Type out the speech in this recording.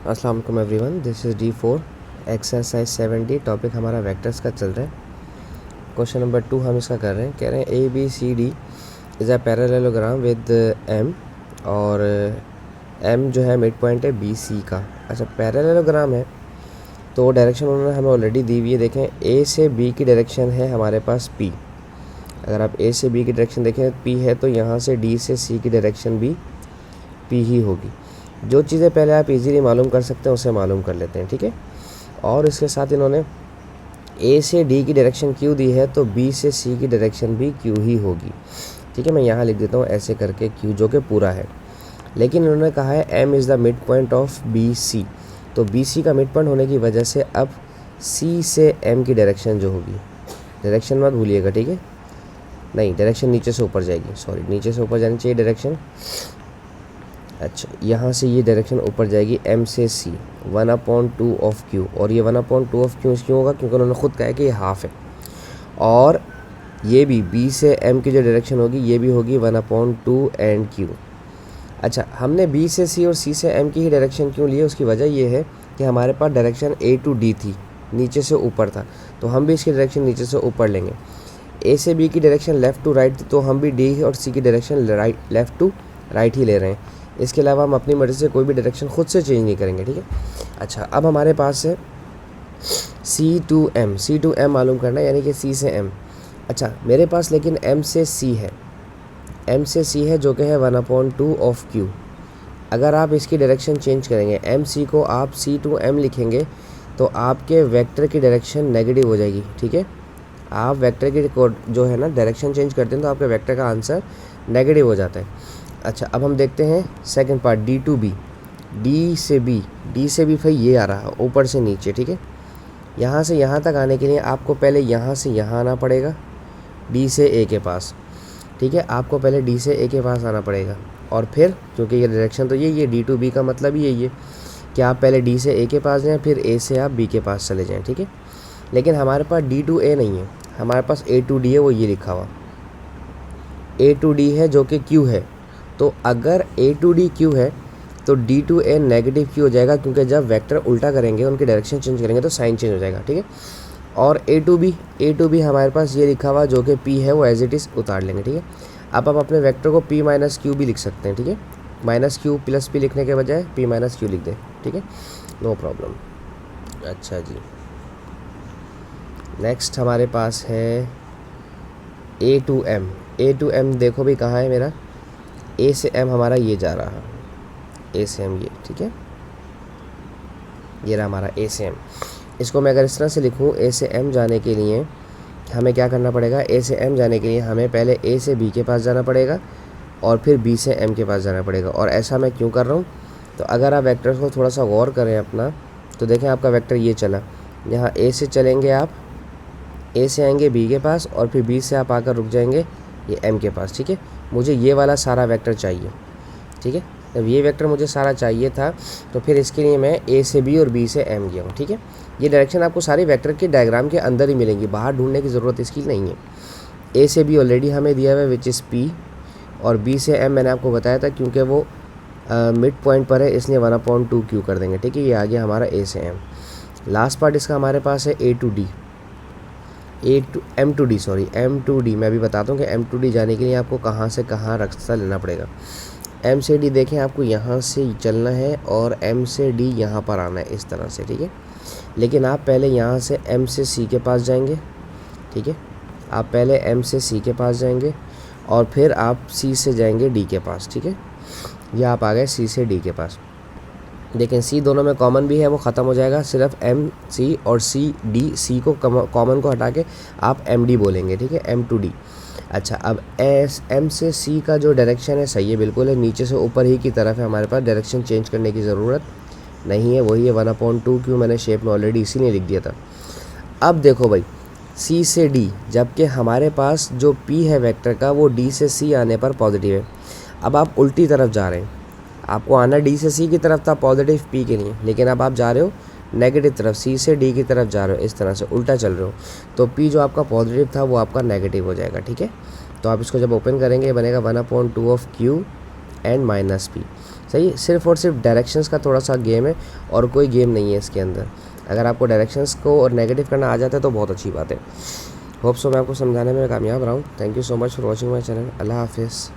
अस्सलाम वालेकुम everyone, this is D4 exercise 70। Topic हमारा वेक्टर्स का चल रहा है। क्वेश्चन नंबर 2 हम इसका कर रहे हैं। कह रहे हैं ABCD is a parallelogram with M, और M जो है मिड पॉइंट है BC का। अच्छा, पैरेललोग्राम है तो डायरेक्शन उन्होंने हमें ऑलरेडी दी हुई है। देखें, A से B की डायरेक्शन है हमारे पास P। अगर आप A से B की डायरेक्शन देखें P है, तो यहाँ से D से C की डायरेक्शन भी P ही होगी। जो चीज़ें पहले आप इजीली मालूम कर सकते हैं उसे मालूम कर लेते हैं, ठीक है। और इसके साथ इन्होंने A से D की डायरेक्शन Q दी है, तो B से C की डायरेक्शन भी Q ही होगी, ठीक है। मैं यहाँ लिख देता हूँ ऐसे करके Q, जो कि पूरा है। लेकिन इन्होंने कहा है M is the mid point of BC, तो BC का मिड पॉइंट होने की वजह से अब C से M की डायरेक्शन जो होगी, डायरेक्शन मत भूलिएगा, ठीक है। नहीं, डायरेक्शन नीचे से ऊपर जाएगी, सॉरी, नीचे से ऊपर जानी चाहिए डायरेक्शन। अच्छा, यहाँ से ये डायरेक्शन ऊपर जाएगी M से C, 1/2 ऑफ Q। और ये 1/2 ऑफ Q क्यों होगा? क्योंकि उन्होंने खुद कहा है कि ये हाफ है। और ये भी B से M की जो डायरेक्शन होगी ये भी होगी 1/2 एंड Q। अच्छा, हमने B से C और C से M की ही डायरेक्शन क्यों ली है? उसकी वजह ये है कि हमारे पास डायरेक्शन A टू D थी, नीचे से ऊपर था, तो हम भी इसकी डायरेक्शन नीचे से ऊपर लेंगे। A से B की डायरेक्शन लेफ़्ट टू राइट थी, तो हम भी D और C की डायरेक्शन लेफ़्ट टू राइट ही ले रहे हैं। इसके अलावा हम अपनी मर्ज़ी से कोई भी डायरेक्शन खुद से चेंज नहीं करेंगे, ठीक है। अच्छा, अब हमारे पास है C टू M मालूम करना है, यानी कि C से M। अच्छा, मेरे पास लेकिन M से C है, M से C है जो कि है 1/2 ऑफ Q। अगर आप इसकी डायरेक्शन चेंज करेंगे, MC को आप C टू M लिखेंगे, तो आपके वेक्टर की डायरेक्शन नेगेटिव हो जाएगी, ठीक है। आप वेक्टर की जो है ना डायरेक्शन चेंज करते हैं तो आपके वेक्टर का आंसर नेगेटिव हो जाता है। अच्छा, अब हम देखते हैं second part, D to B। D से B भाई ये आ रहा है ऊपर से नीचे, ठीक है। यहाँ से यहाँ तक आने के लिए आपको पहले यहाँ से यहाँ आना पड़ेगा, D से A के पास, ठीक है। आपको पहले D से A के पास आना पड़ेगा, और फिर क्योंकि ये डायरेक्शन तो यही है, D टू B का मतलब ही यही है कि आप पहले D से A के पास जाएँ, फिर A से आप B के पास चले जाएँ, ठीक है। लेकिन हमारे पास D टू A नहीं है, हमारे पास A टू D है, वो ये लिखा हुआ A टू D है जो कि Q है। तो अगर A टू D Q है तो D to A negative Q हो जाएगा, क्योंकि जब वेक्टर उल्टा करेंगे, उनकी डायरेक्शन चेंज करेंगे तो साइन चेंज हो जाएगा, ठीक है। और A टू B हमारे पास ये लिखा हुआ जो कि P है, वो एज इट इज़ उतार लेंगे, ठीक है। अब आप अपने वेक्टर को P माइनस Q भी लिख सकते हैं, ठीक है। माइनस Q प्लस P लिखने के बजाय P माइनस Q लिख दें, ठीक है, नो प्रॉब्लम। अच्छा जी, नेक्स्ट हमारे पास है A टू M। देखो भी कहाँ है मेरा, A से M हमारा ये जा रहा है, A से M ये, ठीक है। ये रहा हमारा A से M। इसको मैं अगर इस तरह से लिखूँ, A से M जाने के लिए हमें क्या करना पड़ेगा? A से M जाने के लिए हमें पहले A से B के पास जाना पड़ेगा और फिर B से M के पास जाना पड़ेगा। और ऐसा मैं क्यों कर रहा हूँ? तो अगर आप वेक्टर को थोड़ा सा गौर करें अपना, तो देखें आपका वेक्टर ये चला, यहाँ A से चलेंगे आप, A से आएंगे B के पास, और फिर B से आप आकर रुक जाएंगे ये M के पास, ठीक है। मुझे ये वाला सारा वेक्टर चाहिए, ठीक है। जब ये वेक्टर मुझे सारा चाहिए था, तो फिर इसके लिए मैं A से B और B से M गया हूँ, ठीक है। ये डायरेक्शन आपको सारी वेक्टर के डायग्राम के अंदर ही मिलेंगी, बाहर ढूंढने की ज़रूरत इसकी नहीं है। A से B ऑलरेडी हमें दिया हुआ है विच इज़ P, और B से M मैंने आपको बताया था क्योंकि वो मिड पॉइंट पर है, इसलिए 1/2 Q कर देंगे, ठीक है। ये आ गया हमारा A से M। लास्ट पार्ट इसका हमारे पास है M टू D। मैं अभी बताता हूँ कि M टू D जाने के लिए आपको कहाँ से कहाँ रास्ता लेना पड़ेगा। M से D देखें, आपको यहाँ से चलना है और M से D यहाँ पर आना है, इस तरह से, ठीक है। लेकिन आप पहले यहाँ से M से C के पास जाएंगे, ठीक है। आप पहले M से C के पास जाएंगे और फिर आप C से जाएंगे D के पास, ठीक है। ये आप आ गए C से D के पास। लेकिन C दोनों में कॉमन भी है, वो ख़त्म हो जाएगा, सिर्फ M C और C D, C को कॉमन को हटा के आप MD बोलेंगे, ठीक है, M टू D। अच्छा, अब M से C का जो डायरेक्शन है सही है, बिल्कुल है, नीचे से ऊपर ही की तरफ है, हमारे पास डायरेक्शन चेंज करने की ज़रूरत नहीं है, वही है 1/2 Q। मैंने शेप में ऑलरेडी इसीलिए लिख दिया था। अब देखो भाई, C से D, जबकि हमारे पास जो P है वेक्टर का, वो D से C आने पर पॉजिटिव है। अब आप उल्टी तरफ जा रहे हैं, आपको आना D से C की तरफ था पॉजिटिव P के लिए, लेकिन अब आप जा रहे हो नेगेटिव तरफ, C से D की तरफ जा रहे हो, इस तरह से उल्टा चल रहे हो, तो P जो आपका पॉजिटिव था वो आपका नेगेटिव हो जाएगा, ठीक है। तो आप इसको जब ओपन करेंगे बनेगा 1/2 of Q and minus P। सही, सिर्फ और सिर्फ डायरेक्शंस का थोड़ा सा गेम है और कोई गेम नहीं है इसके अंदर। अगर आपको डायरेक्शंस को और नेगेटिव करना आ जाता है तो बहुत अच्छी बात है। होप सो मैं आपको समझाने में कामयाब रहा हूँ। Thank you so much for watching my channel. अल्लाह हाफिज़।